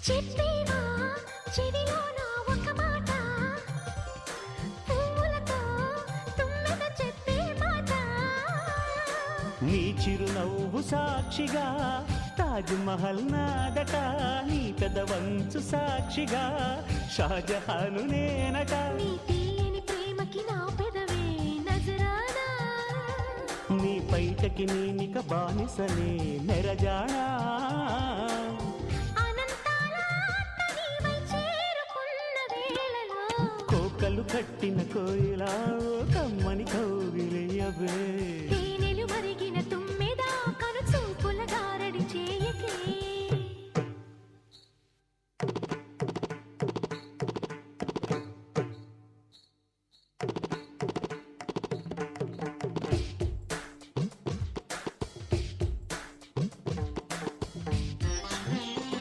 చెప్పేవా చెవిలోన ఒక మాట, పువ్వులతో తుమ్మెద చెప్పే మాట. నీ చిరునవ్వు సాక్షిగా తాజ్ మహల్ నాదట, నీ పెదవంచు సాక్షిగా షాజహాను నేనట. నీ తీయని ప్రేమకి నా పెదవే నజరానా, నీ పైటకి నేనిక బానిసనే నెరజాడా. అనంతాల ఆత్మ నీవై చేరుకున్న వేళలో, కోకలు కట్టిన కోయిలా ఓ కమ్మని కౌగిలియవే. తేనెలు మరిగిన తుమ్మెద కను చూపుల గారడి చేయ